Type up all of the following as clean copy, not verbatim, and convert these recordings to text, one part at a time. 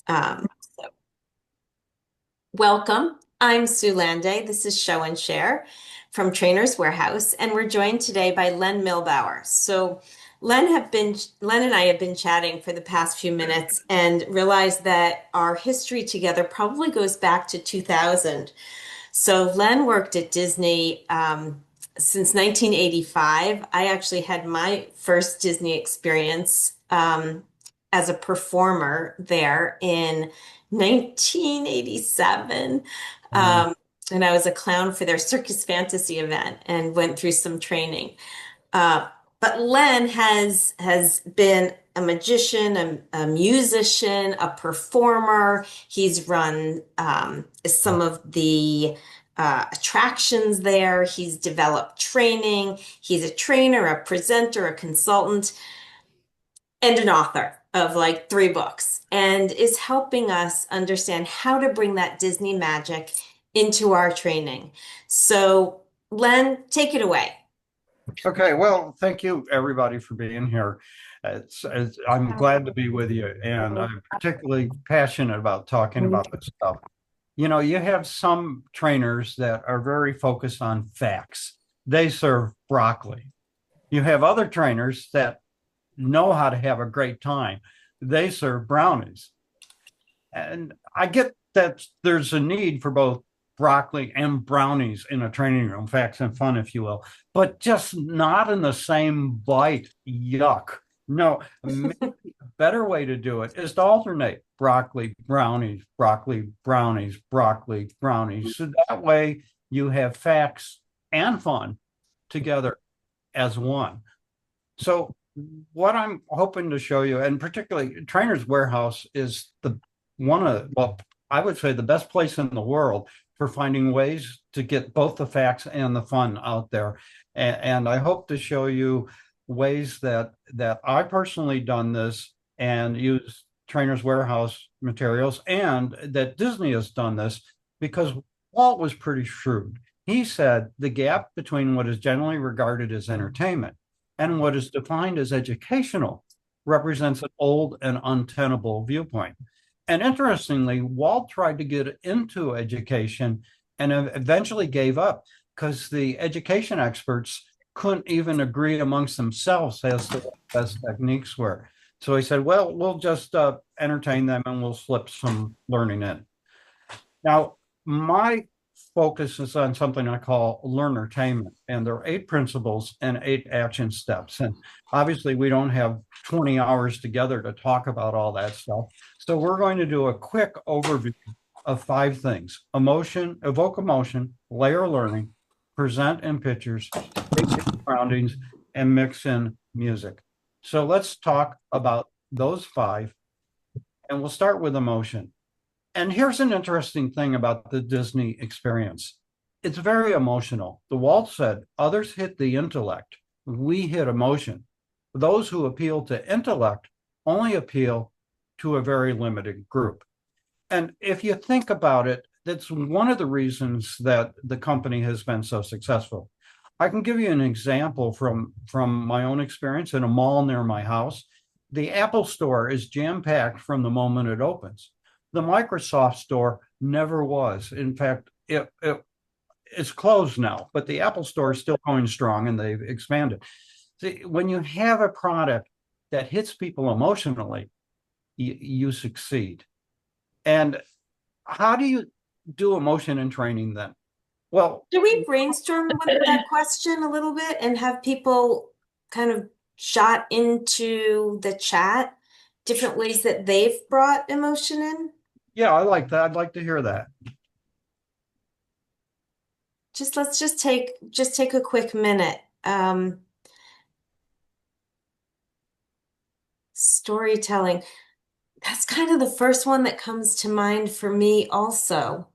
So welcome. I'm Sue Landay. This is Show and Share from Trainer's Warehouse, and we're joined today by Lenn Millbower. So Len and I have been chatting for the past few minutes and realized that our history together probably goes back to 2000. So Len worked at Disney since 1985. I actually had my first Disney experience as a performer there in 1987. Wow. Um, and I was a clown for their Circus Fantasy event and went through some training. Uh, but Len has been a magician, a musician, a performer. He's run some of the attractions there. He's developed training. He's a trainer, a presenter, a consultant, and an author of like three books, and is helping us understand how to bring that Disney magic into our training. So, Len, take it away. Okay, well, thank you everybody for being here. I'm glad to be with you, and I'm particularly passionate about talking about this stuff. You know, you have some trainers that are very focused on facts. They serve broccoli. You have other trainers that know how to have a great time. They serve brownies. And I get that there's a need for both broccoli and brownies in a training room, facts and fun, if you will, but just not in the same bite. Yuck. No, maybe a better way to do it is to alternate broccoli, brownies, broccoli, brownies, broccoli, brownies. So that way you have facts and fun together as one. So what I'm hoping to show you, and particularly Trainer's Warehouse is the one of, well, I would say the best place in the world for finding ways to get both the facts and the fun out there. And I hope to show you ways that I personally done this and use Trainer's Warehouse materials, and that Disney has done this because Walt was pretty shrewd. He said the gap between what is generally regarded as entertainment and what is defined as educational represents an old and untenable viewpoint. And interestingly, Walt tried to get into education and eventually gave up because the education experts couldn't even agree amongst themselves as to what the best techniques were. So he said, well, we'll just entertain them and we'll slip some learning in. Now, my focus is on something I call learner-tainment, and there are 8 principles and 8 action steps. And obviously, we don't have 20 hours together to talk about all that stuff. So we're going to do a quick overview of 5 things: emotion, evoke emotion, layer learning, present in pictures, take in surroundings, and mix in music. So let's talk about those 5, and we'll start with emotion. And here's an interesting thing about the Disney experience. It's very emotional. The Walt said, others hit the intellect. We hit emotion. Those who appeal to intellect only appeal to a very limited group. And if you think about it, that's one of the reasons that the company has been so successful. I can give you an example from my own experience in a mall near my house. The Apple store is jam-packed from the moment it opens. The Microsoft store never was. In fact, it's closed now, but the Apple store is still going strong and they've expanded. See, when you have a product that hits people emotionally, you succeed. And how do you do emotion in training then? Well, Do we brainstorm with that question a little bit and have people kind of shot into the chat different ways that they've brought emotion in? yeah, I like that. I'd like to hear that. Let's just take a quick minute. Storytelling. That's kind of the first one that comes to mind for me also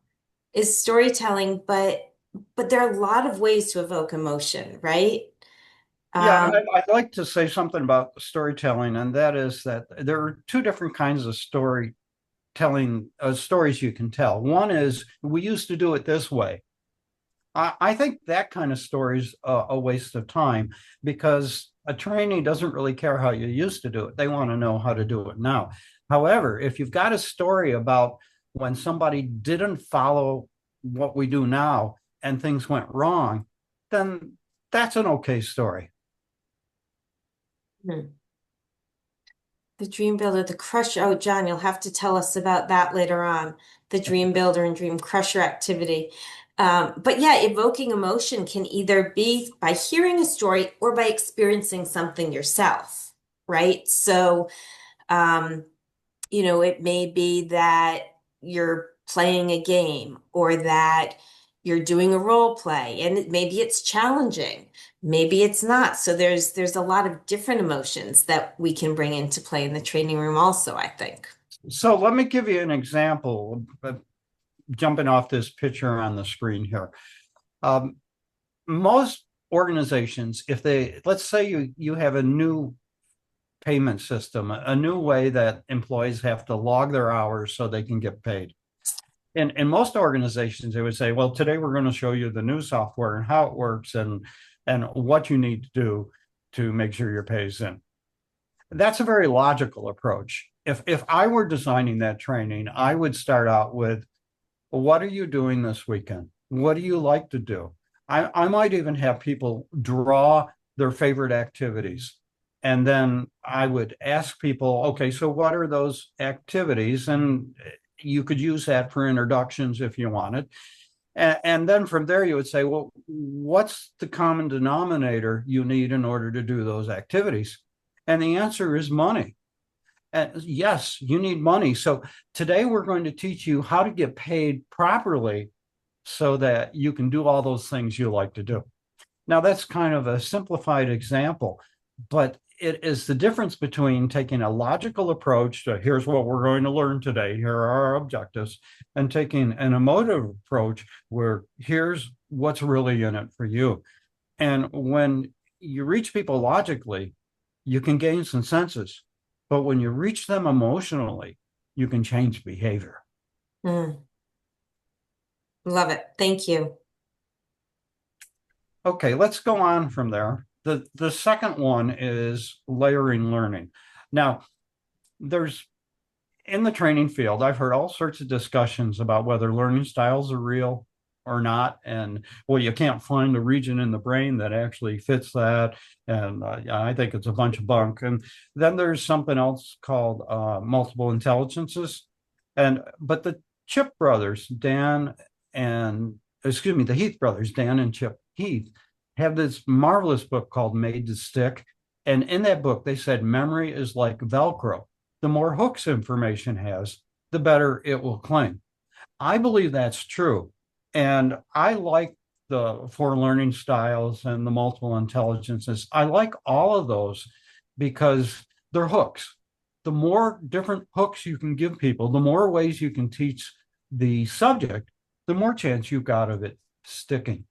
is storytelling, but there are a lot of ways to evoke emotion, right? Yeah, Um, I'd like to say something about storytelling, and that is that there are 2 different kinds of storytelling stories you can tell. One is we used to do it this way. I think that kind of story is a waste of time because a trainee doesn't really care how you used to do it. They want to know how to do it now. However, if you've got a story about when somebody didn't follow what we do now and things went wrong, then that's an okay story. Hmm. The dream builder, the crusher. Oh, John, you'll have to tell us about that later on. The dream builder and dream crusher activity. But yeah, evoking emotion can either be by hearing a story or by experiencing something yourself, right? So, um, it may be that you're playing a game or that you're doing a role play and maybe it's challenging. Maybe it's not. So there's a lot of different emotions that we can bring into play in the training room also, I think. So let me give you an example, jumping off this picture on the screen here. Um, Most organizations, if they, let's say you have a new payment system, a new way that employees have to log their hours so they can get paid. In most organizations, they would say, well, today we're going to show you the new software and how it works and what you need to do to make sure your pay is in. That's a very logical approach. If I were designing that training, I would start out with, what are you doing this weekend? What do you like to do? I might even have people draw their favorite activities. And then I would ask people, okay, so what are those activities? And you could use that for introductions if you wanted. And then from there, you would say, well, what's the common denominator you need in order to do those activities? And the answer is money. And yes, you need money. So today we're going to teach you how to get paid properly so that you can do all those things you like to do. Now, that's kind of a simplified example, but it is the difference between taking a logical approach to here's what we're going to learn today, here are our objectives, and taking an emotive approach where here's what's really in it for you. And when you reach people logically, you can gain consensus. But when you reach them emotionally, you can change behavior. Mm, love it. Thank you. Okay, let's go on from there. The second one is layering learning. Now, there's in the training field, I've heard all sorts of discussions about whether learning styles are real or not. And well, you can't find the region in the brain that actually fits that. And I think it's a bunch of bunk. And then there's something else called multiple intelligences. But the Chip brothers, Dan and excuse me, the Heath brothers, Dan and Chip Heath, have this marvelous book called Made to Stick. And in that book, they said memory is like Velcro. The more hooks information has, the better it will cling. I believe that's true. And I like the four learning styles and the multiple intelligences. I like all of those because they're hooks. The more different hooks you can give people, the more ways you can teach the subject, the more chance you've got of it sticking.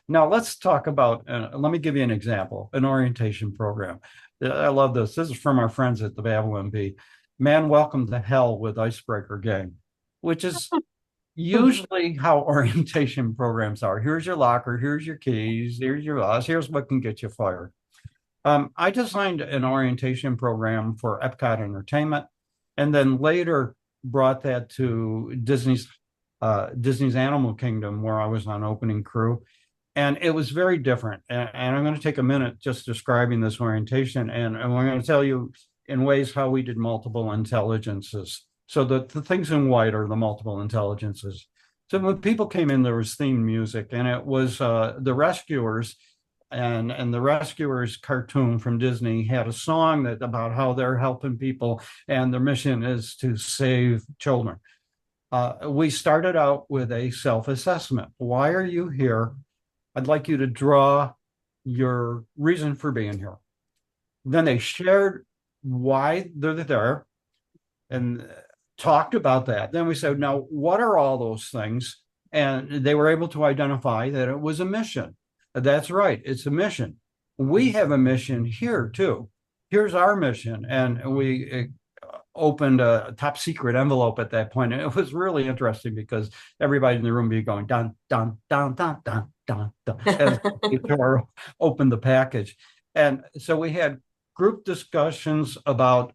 Now, let's talk about, let me give you an example, an orientation program. I love this. This is from our friends at the Babylon Bee. Man, welcome to hell with Icebreaker Gang, which is usually how orientation programs are. Here's your locker, here's your keys, here's your laws, here's what can get you fired. I designed an orientation program for Epcot Entertainment, and then later brought that to Disney's Animal Kingdom, where I was on opening crew, and it was very different. And I'm going to take a minute just describing this orientation, and we're going to tell you in ways how we did multiple intelligences. So the things in white are the multiple intelligences. So when people came in, there was theme music, and it was the Rescuers, and the Rescuers cartoon from Disney had a song that about how they're helping people, and their mission is to save children. We started out with a self-assessment. Why are you here? I'd like you to draw your reason for being here. Then they shared why they're there and talked about that. Then we said, now, what are all those things? And they were able to identify that it was a mission. That's right, it's a mission. We have a mission here too. Here's our mission. And we opened a top secret envelope at that point. And it was really interesting because everybody in the room be going dun, dun, dun, dun, dun, dun, dun, as HR opened the package. And so we had group discussions about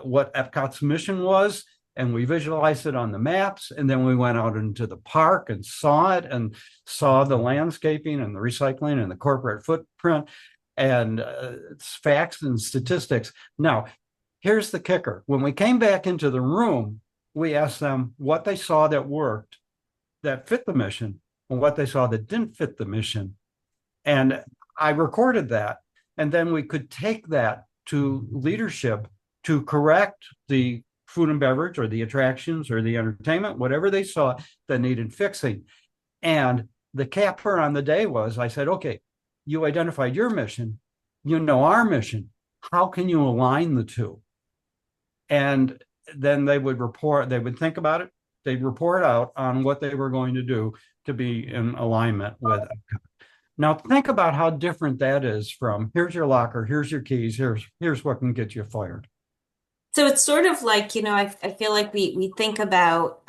what Epcot's mission was, and we visualized it on the maps, and then we went out into the park and saw it and saw the landscaping and the recycling and the corporate footprint and facts and statistics. Now, here's the kicker. When we came back into the room, we asked them what they saw that worked, that fit the mission, and what they saw that didn't fit the mission. And I recorded that. And then we could take that to leadership to correct the food and beverage or the attractions or the entertainment, whatever they saw that needed fixing. And the capper on the day was, I said, okay, you identified your mission, you know our mission. How can you align the two? And then they would report, they would think about it, they'd report out on what they were going to do to be in alignment with it. Now think about how different that is from here's your locker, here's your keys, here's what can get you fired. So it's sort of like, I feel like we think about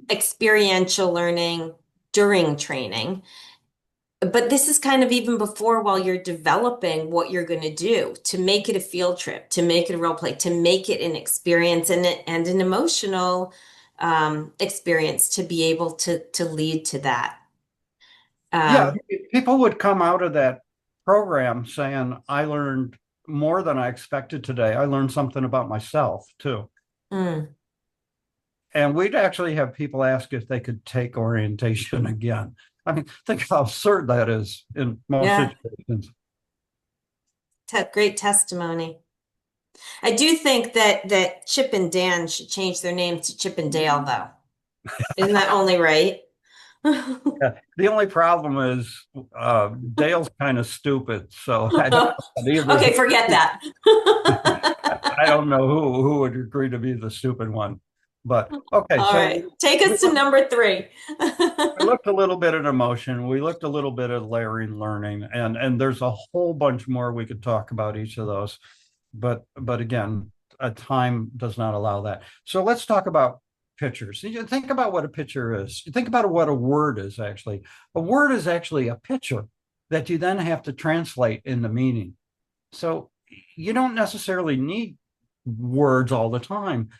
experiential learning during training, but this is kind of even before while you're developing what you're going to do to make it a field trip, to make it a role play, to make it an experience and an emotional experience to be able to lead to that. Yeah, Um, people would come out of that program saying, I learned more than I expected today. I learned something about myself too. mm, And we'd actually have people ask if they could take orientation again. I mean, think how absurd that is in most yeah, situations. great testimony. I do think that Chip and Dan should change their name to Chip and Dale, though. Isn't that only right? Yeah. The only problem is Dale's kind of stupid, so I don't know either. Okay, forget that. I don't know who would agree to be the stupid one. But okay, All so right, take we us to number three. looked a little bit at emotion. We looked a little bit at layering learning, and there's a whole bunch more we could talk about each of those. But again, time does not allow that. So let's talk about pictures. You think about what a picture is. You think about what a word is actually. A word is actually a picture that you then have to translate into meaning. So you don't necessarily need words all the time.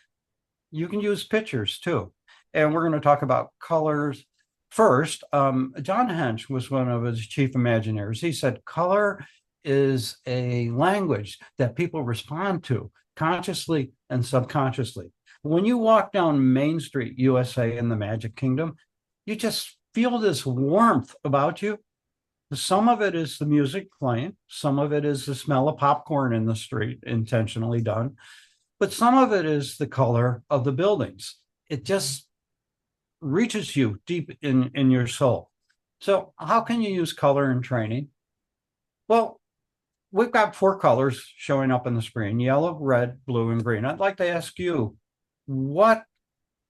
You can use pictures too. And we're going to talk about colors. First, John Hench was one of his chief imagineers. He said, color is a language that people respond to consciously and subconsciously. When you walk down Main Street, USA, in the Magic Kingdom, you just feel this warmth about you. Some of it is the music playing, some of it is the smell of popcorn in the street, intentionally done, but some of it is the color of the buildings. It just reaches you deep in your soul. So how can you use color in training? Well, we've got 4 colors showing up on the screen: yellow, red, blue, and green. I'd like to ask you, what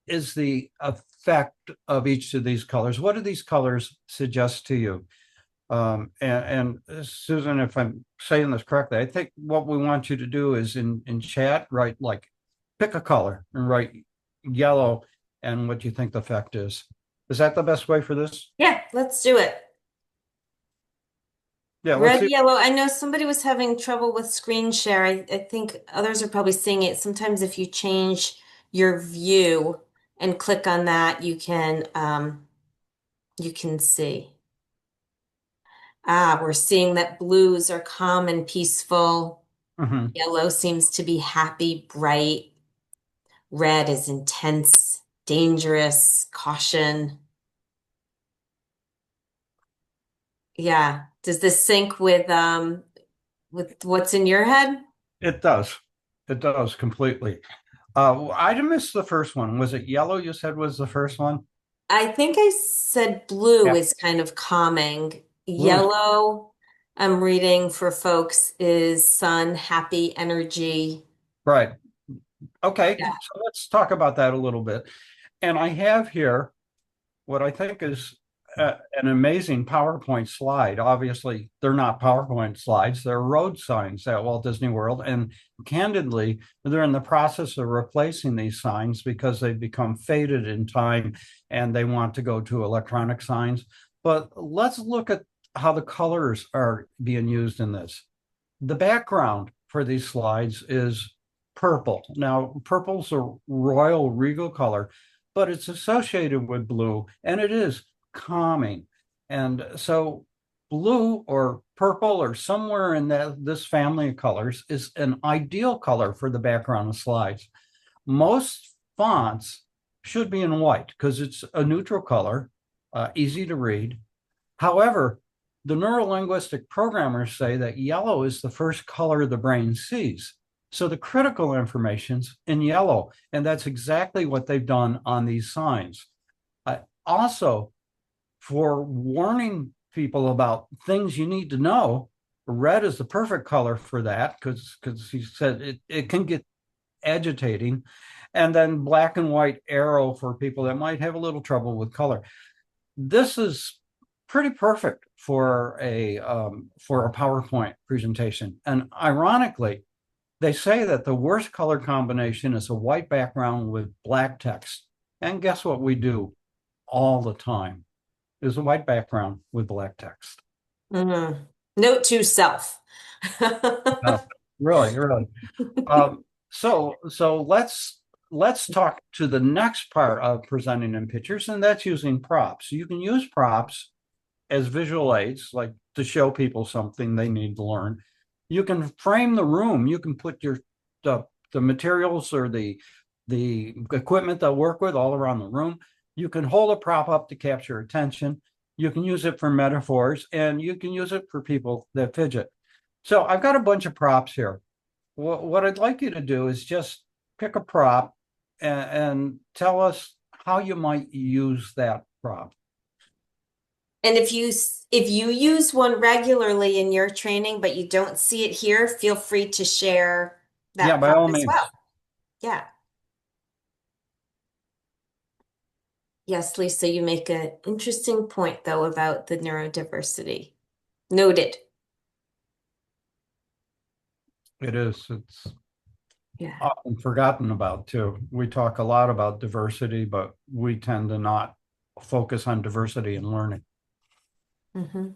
is the effect of each of these colors? What do these colors suggest to you? And Susan, if I'm saying this correctly, I think what we want you to do is in chat, write like, pick a color and write yellow and what you think the effect is. Is that the best way for this? Yeah, let's do it. Yeah, let's Red, see. yellow. I know somebody was having trouble with screen share. I think others are probably seeing it. Sometimes if you change your view and click on that, you can see. Ah, we're seeing that blues are calm and peaceful. Mhm. Yellow seems to be happy, bright. Red is intense, dangerous, caution. Yeah. Does this sync with what's in your head? It does. It does completely. I missed the first one. Was it yellow you said was the first one? I think I said blue Yeah, is kind of calming. blue. Yellow, I'm reading for folks, is sun, happy energy. Right. Okay. Yeah. So let's talk about that a little bit. And I have here what I think is an amazing PowerPoint slide. Obviously, they're not PowerPoint slides, they're road signs at Walt Disney World. And candidly, they're in the process of replacing these signs because they've become faded in time and they want to go to electronic signs. But let's look at how the colors are being used in this. The background for these slides is purple. Now, purple's a royal regal color, but it's associated with blue, and it is calming. And so blue or purple or somewhere in this family of colors is an ideal color for the background of slides. Most fonts should be in white because it's a neutral color, easy to read. However, the neurolinguistic programmers say that yellow is the first color the brain sees. So the critical information's in yellow, and that's exactly what they've done on these signs. Also, for warning people about things you need to know, red is the perfect color for that because he said it can get agitating. And then black and white arrow for people that might have a little trouble with color. This is pretty perfect for a PowerPoint presentation. And ironically, they say that the worst color combination is a white background with black text. And guess what we do all the time is a white background with black text. Mhm. Note to self. Uh, really, really. So let's talk to the next part of presenting in pictures, and that's using props. You can use props as visual aids, like to show people something they need to learn. You can frame the room. You can put the materials or the equipment they'll work with all around the room. You can hold a prop up to capture attention. You can use it for metaphors, and you can use it for people that fidget. So I've got a bunch of props here. What I'd like you to do is just pick a prop and tell us how you might use that prop. And if you use one regularly in your training, but you don't see it here, feel free to share Yeah, that by prop all as well. means. Yeah. Yes, Lisa, you make an interesting point though about the neurodiversity. Noted. It is. It's Yeah. often forgotten about too. We talk a lot about diversity, but we tend to not focus on diversity in learning. Hmm.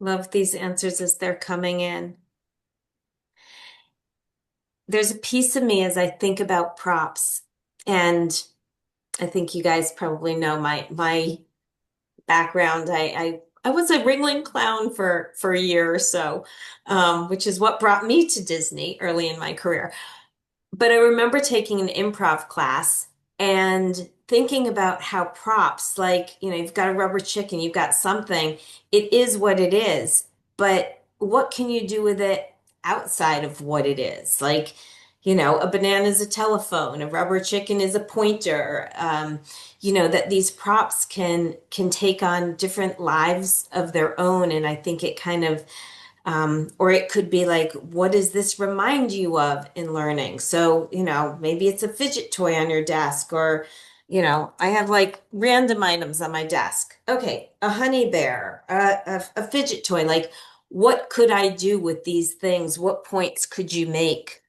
Love these answers as they're coming in. There's a piece of me as I think about props, and I think you guys probably know my background. I was a Ringling Clown for a year or so, which is what brought me to Disney early in my career. But I remember taking an improv class and thinking about how props, like, you've got a rubber chicken, you've got something, it is what it is. But what can you do with it outside of what it is? Like, a banana is a telephone, a rubber chicken is a pointer. That these props can take on different lives of their own. And I think it kind of or it could be like, what does this remind you of in learning? So, maybe it's a fidget toy on your desk, or, I have like random items on my desk. Okay, a honey bear, a fidget toy. Like, what could I do with these things? What points could you make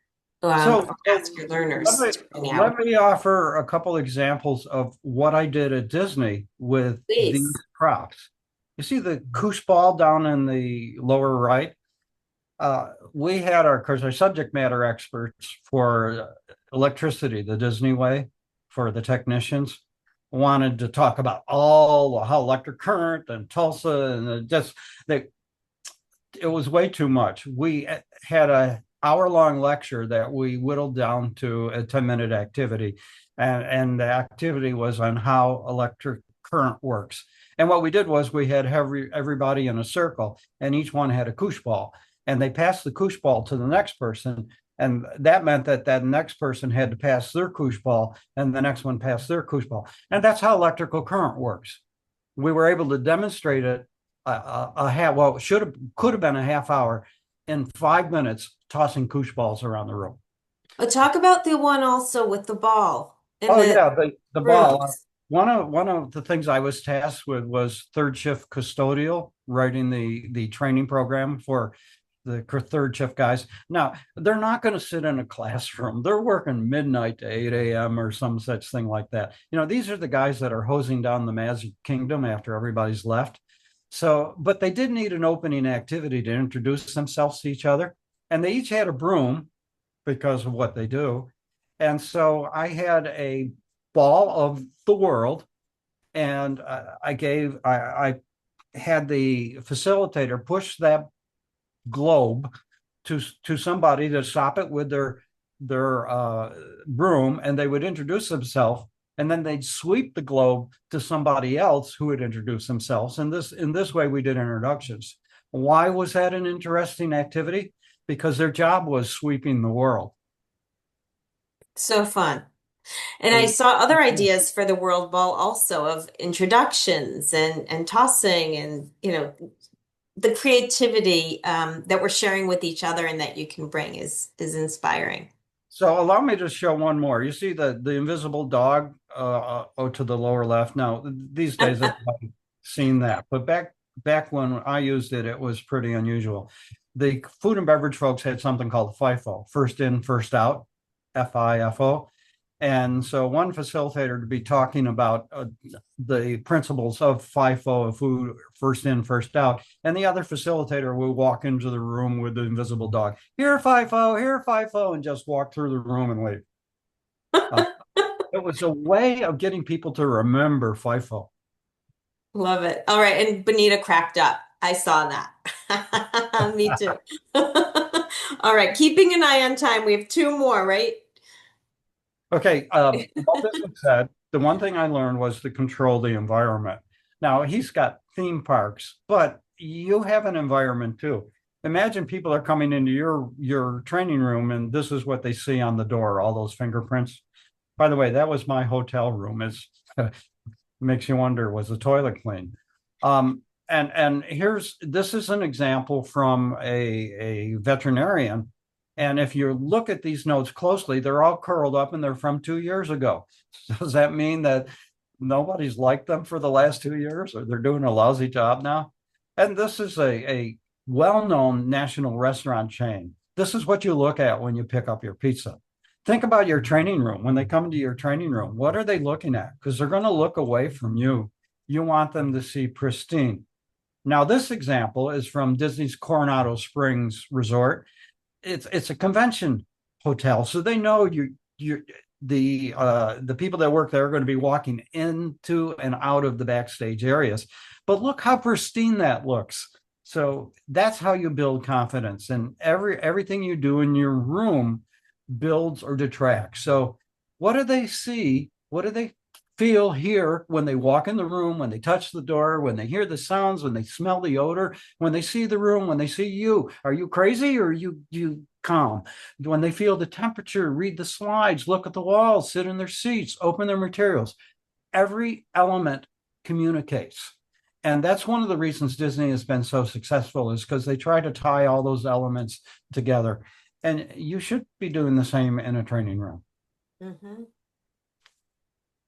So, or so ask your let learners me to bring let out? me offer a couple examples of what I did at Disney with these Please. props. You see the koosh ball down in the lower right? We had because our subject matter experts for electricity, the Disney way, for the technicians, wanted to talk about how electric current and Tulsa and it was way too much. We had a hour-long lecture that we whittled down to a 10-minute activity, and the activity was on how electric current works. And what we did was we had everybody in a circle, and each one had a koosh ball, and they passed the koosh ball to the next person, and that meant that next person had to pass their koosh ball, and the next one passed their koosh ball, and that's how electrical current works. We were able to demonstrate it could have been a half hour in 5 minutes tossing koosh balls around the room. But talk about the one also with the ball and Oh the yeah, the ball. rooms. One of the things I was tasked with was third shift custodial, writing the training program for the third shift guys. Now, they're not going to sit in a classroom. They're working midnight to 8 a.m. or some such thing like that. These are the guys that are hosing down the Magic Kingdom after everybody's left. So, but they did need an opening activity to introduce themselves to each other. And they each had a broom because of what they do. And so I had a ball of the world, and I had the facilitator push that globe to somebody to stop it with their broom, and they would introduce themselves, and then they'd sweep the globe to somebody else who would introduce themselves. And in this way, we did introductions. Why was that an interesting activity? Because their job was sweeping the world. So fun. And I So, saw other ideas for the World Ball also of introductions and tossing and the creativity that we're sharing with each other and that you can bring is inspiring. so allow me to show one more. You see the invisible dog to the lower left. Now these days I've seen that, but back when I used it, it was pretty unusual. The food and beverage folks had something called FIFO, first in, first out, FIFO. And so one facilitator to be talking about the principles of FIFO, of food, first in, first out. And the other facilitator will walk into the room with the invisible dog. Here, FIFO, here, FIFO, and just walk through the room and leave. It was a way of getting people to remember FIFO. Love it. All right. And Bonita cracked up. I saw that. Me too. All right. Keeping an eye on time. We have two more, right? Okay, all this being said, the one thing I learned was to control the environment. Now, he's got theme parks, but you have an environment too. Imagine people are coming into your training room and this is what they see on the door, all those fingerprints. By the way, that was my hotel room. It's makes you wonder, was the toilet clean? And this is an example from a veterinarian. And if you look at these notes closely, they're all curled up and they're from 2 years ago. Does that mean that nobody's liked them for the last 2 years, or they're doing a lousy job now? And this is a well-known national restaurant chain. This is what you look at when you pick up your pizza. Think about your training room. When they come into your training room, what are they looking at? Because they're going to look away from you. You want them to see pristine. Now, this example is from Disney's Coronado Springs Resort. It's a convention hotel, so they know the people that work there are going to be walking into and out of the backstage areas. But look how pristine that looks. So that's how you build confidence, and everything you do in your room builds or detracts. So what do they see? What do they feel, hear when they walk in the room, when they touch the door, when they hear the sounds, when they smell the odor, when they see the room, when they see you? Are you crazy or are you calm? When they feel the temperature, read the slides, look at the walls, sit in their seats, open their materials. Every element communicates. And that's one of the reasons Disney has been so successful, is because they try to tie all those elements together. And you should be doing the same in a training room. Mm-hmm.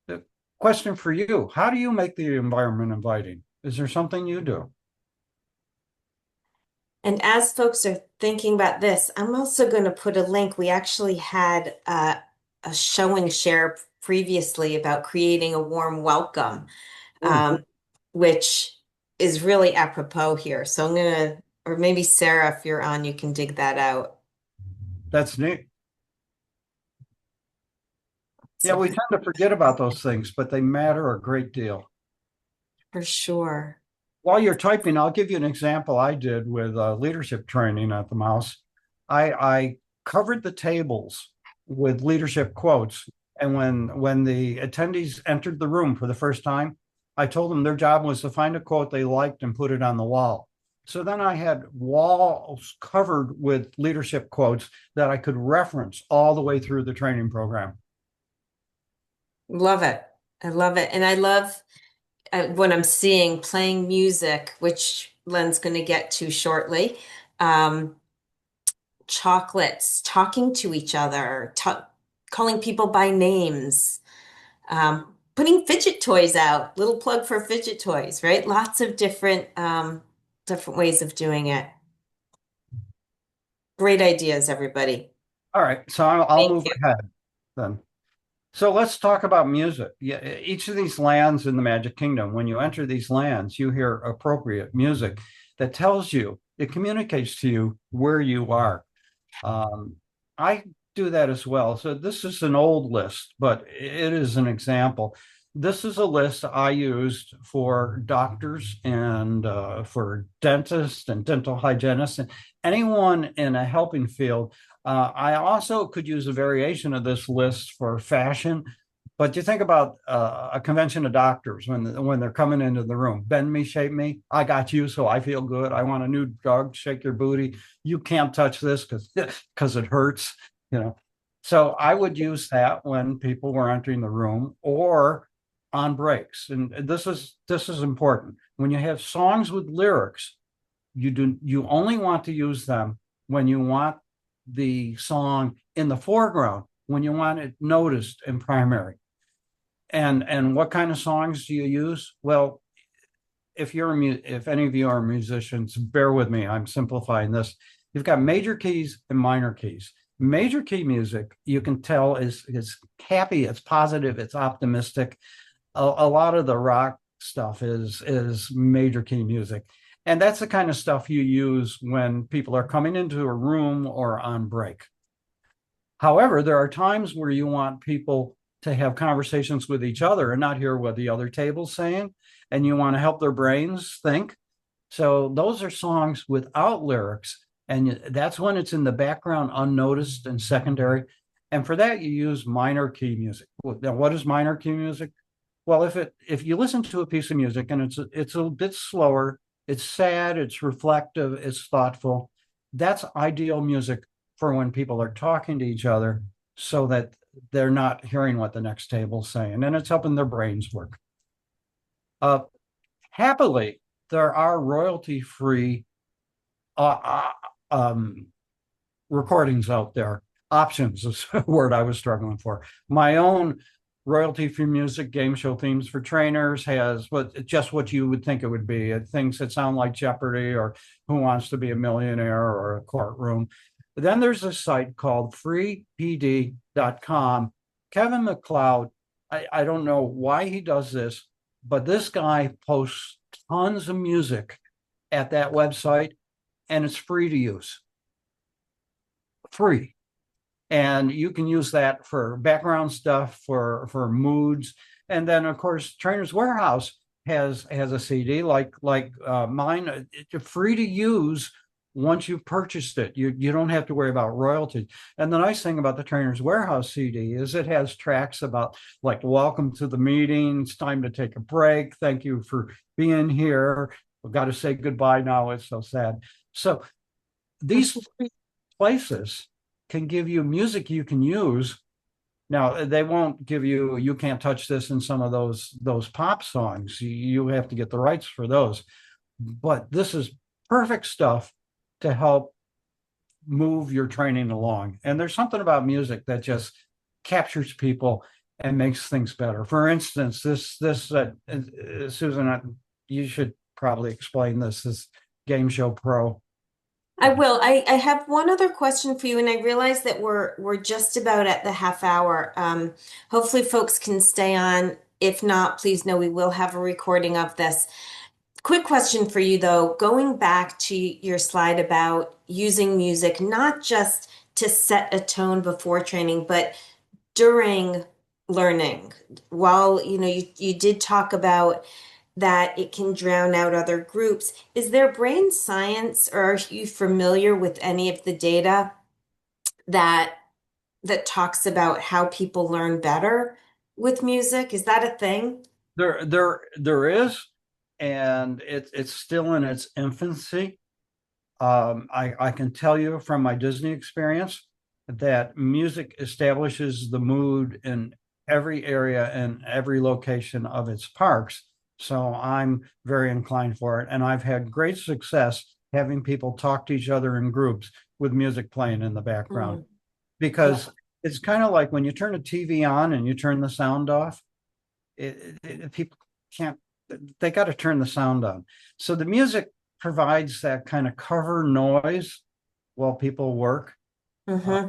The question for you, how do you make the environment inviting? Is there something you do? And as folks are thinking about this, I'm also going to put a link. We actually had a show and share previously about creating a warm welcome, Ooh, um, which is really apropos here. So I'm going to, or maybe Sarah, if you're on, you can dig that out. that's neat. Yeah, So we tend to forget about those things, but they matter a great deal. for sure. While you're typing, I'll give you an example I did with leadership training at the Mouse. I covered the tables with leadership quotes. And when the attendees entered the room for the first time, I told them their job was to find a quote they liked and put it on the wall. So then I had walls covered with leadership quotes that I could reference all the way through the training program. Love it. I love it. And I love what I'm seeing playing music, which Len's going to get to shortly. Um, Chocolates, talking to each other, calling people by names, putting fidget toys out. Little plug for fidget toys, right? Lots of different ways of doing it. Great ideas, everybody. All right, so I'll Thank move you. ahead then. So let's talk about music. Yeah, each of these lands in the Magic Kingdom, when you enter these lands, you hear appropriate music that tells you, it communicates to you where you are. Um, I do that as well. So this is an old list, but it is an example. This is a list I used for doctors and for dentists and dental hygienists and anyone in a helping field. I also could use a variation of this list for fashion. But you think about a convention of doctors when they're coming into the room. Bend me, shape me. I got you, so I feel good. I want a new drug. Shake your booty. You can't touch this because it hurts. You know. So I would use that when people were entering the room or on breaks. And this is important. When you have songs with lyrics, you only want to use them when you want the song in the foreground, when you want it noticed in primary. And what kind of songs do you use? Well, if any of you are musicians, bear with me. I'm simplifying this. You've got major keys and minor keys. Major key music, you can tell is happy, it's positive, it's optimistic. A lot of the rock stuff is major key music. And that's the kind of stuff you use when people are coming into a room or on break. However, there are times where you want people to have conversations with each other and not hear what the other table's saying, and you want to help their brains think. So those are songs without lyrics, and that's when it's in the background, unnoticed and secondary. And for that, you use minor key music. Now, what is minor key music? Well, if you listen to a piece of music and it's a bit slower, it's sad, it's reflective, it's thoughtful, that's ideal music for when people are talking to each other so that they're not hearing what the next table's saying, and it's helping their brains work. Uh, Happily, there are royalty-free uh, um, recordings out there. Options is a word I was struggling for. My own royalty-free music game show themes for trainers has just what you would think it would be. Things that sound like Jeopardy or Who Wants to Be a Millionaire or a courtroom. But then there's a site called freepd.com. Kevin MacLeod, I don't know why he does this, but this guy posts tons of music at that website, and it's free to use. Free. And you can use that for background stuff, for moods. And then of course Trainer's Warehouse has a CD like mine. It's free to use once you've purchased it. You don't have to worry about royalties. And the nice thing about the Trainer's Warehouse CD is it has tracks about like welcome to the meeting, it's time to take a break, thank you for being here, we've got to say goodbye now, it's so sad. So these three places can give you music you can use. Now they won't give you can't touch this in some of those pop songs. You have to get the rights for those. But this is perfect stuff to help move your training along. And there's something about music that just captures people and makes things better. For instance, this Susan, you should probably explain this Game Show Pro. I will. I have one other question for you, and I realize that we're just about at the half hour. Hopefully folks can stay on. If not, please know we will have a recording of this. Quick question for you though, going back to your slide about using music, not just to set a tone before training, but during learning. While, you did talk about that it can drown out other groups. Is there brain science, or are you familiar with any of the data that talks about how people learn better with music? Is that a thing? There is, and it's still in its infancy. I can tell you from my Disney experience that music establishes the mood in every area and every location of its parks. So I'm very inclined for it. And I've had great success having people talk to each other in groups with music playing in the background, Mm, yeah. because it's kind of like when you turn a TV on and you turn the sound off, people can't, they got to turn the sound on. So the music provides that kind of cover noise while people work. Uh, Hmm.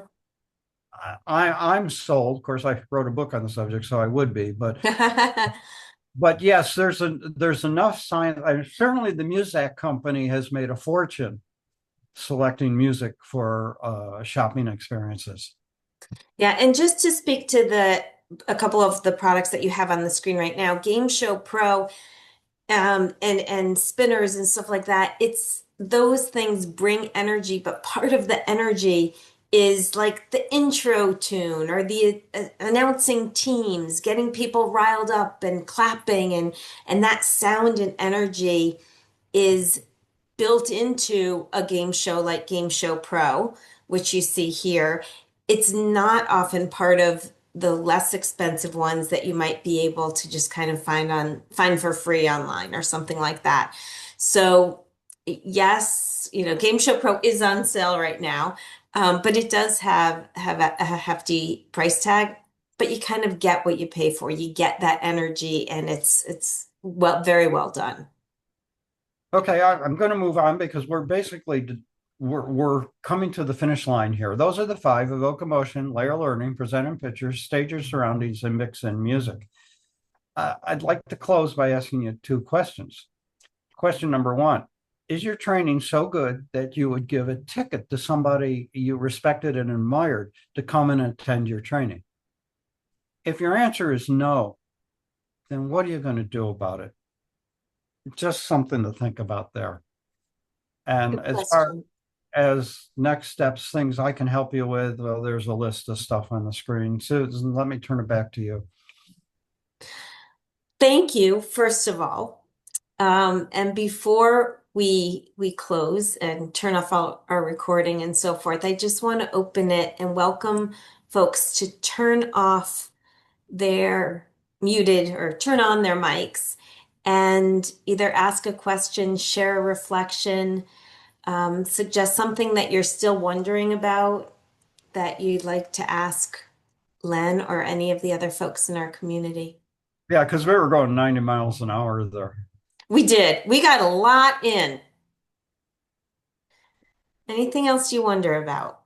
I'm sold. Of course, I wrote a book on the subject, so I would be. But yes, there's enough science. Certainly, the Muzak company has made a fortune selecting music for shopping experiences. Yeah, and just to speak to the a couple of the products that you have on the screen right now, Game Show Pro, and spinners and stuff like that, it's those things bring energy, but part of the energy is like the intro tune or the announcing teams, getting people riled up and clapping, and that sound and energy is built into a game show like Game Show Pro, which you see here. It's not often part of the less expensive ones that you might be able to just kind of find for free online or something like that. So yes, Game Show Pro is on sale right now, but it does have a hefty price tag. But you kind of get what you pay for. You get that energy, and it's very well done. Okay, I'm going to move on because we're coming to the finish line here. Those are the five: evoke emotion, layer learning, present in pictures, stage your surroundings, and mix in music. I'd like to close by asking you two questions. Question number one: is your training so good that you would give a ticket to somebody you respected and admired to come and attend your training? If your answer is no, then what are you going to do about it? Just something to think about there. And Good as far question. as next steps, things I can help you with, well, there's a list of stuff on the screen. Susan, let me turn it back to you. Thank you, first of all. And before we close and turn off our recording and so forth, I just want to open it and welcome folks to turn off their muted or turn on their mics and either ask a question, share a reflection, suggest something that you're still wondering about that you'd like to ask Len or any of the other folks in our community. Yeah, because we were going 90 miles an hour there. We did. We got a lot in. Anything else you wonder about?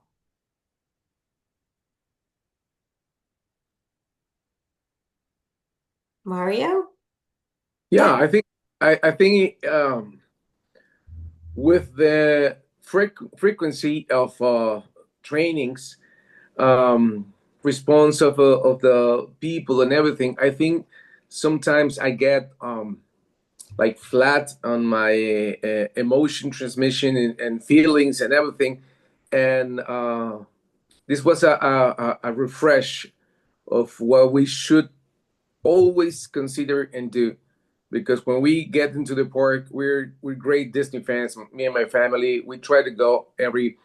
Mario? Yeah, Yeah. I think with the frequency of trainings, response of the people and everything, I think sometimes I get like flat on my emotion transmission and feelings and everything, and this was a refresh of what we should always consider and do, because when we get into the park, we're great Disney fans. Me and my family, we try to go every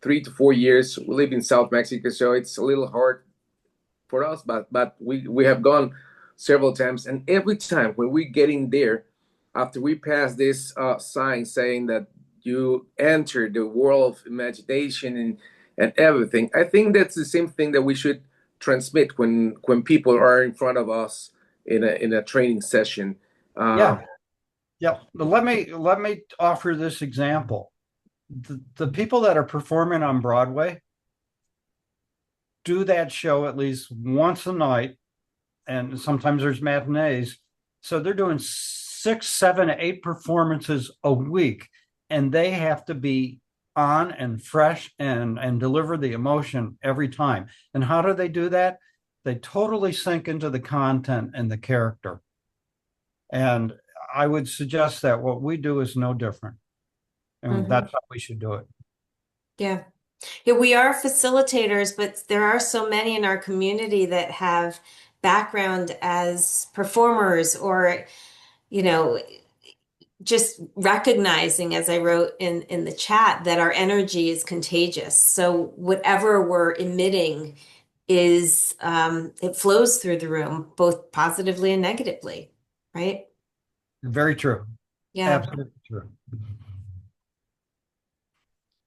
3 to 4 years. We live in South Mexico, so it's a little hard for us, but we have gone several times, and every time when we get in there, after we pass this sign saying that you enter the world of imagination and everything, I think that's the same thing that we should transmit when people are in front of us in a training session. uh, Yeah, yeah. But let me offer this example. The people that are performing on Broadway do that show at least once a night, and sometimes there's matinees. So they're doing 6, 7, 8 performances a week, and they have to be on and fresh and deliver the emotion every time. And how do they do that? They totally sink into the content and the character. And I would suggest that what we do is no different. I mean, Hmm. that's how we should do it. Yeah. Yeah, we are facilitators, but there are so many in our community that have background as performers or, you know, just recognizing, as I wrote in the chat, that our energy is contagious. So whatever we're emitting is it flows through the room, both positively and negatively, right? Very true. Yeah. Absolutely true.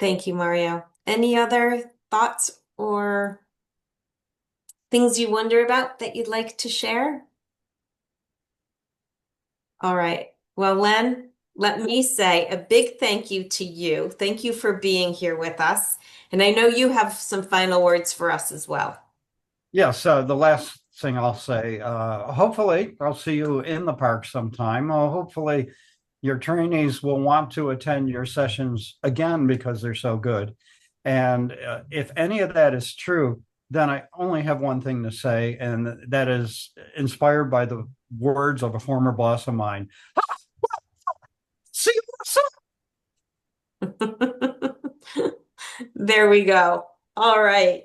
Thank you, Mario. Any other thoughts or things you wonder about that you'd like to share? All right. Well, Len, let me say a big thank you to you. Thank you for being here with us. And I know you have some final words for us as well. Yes, the last thing I'll say, hopefully I'll see you in the park sometime. Hopefully your trainees will want to attend your sessions again because they're so good. And if any of that is true, then I only have one thing to say, and that is inspired by the words of a former boss of mine. See you soon. There we go. All right.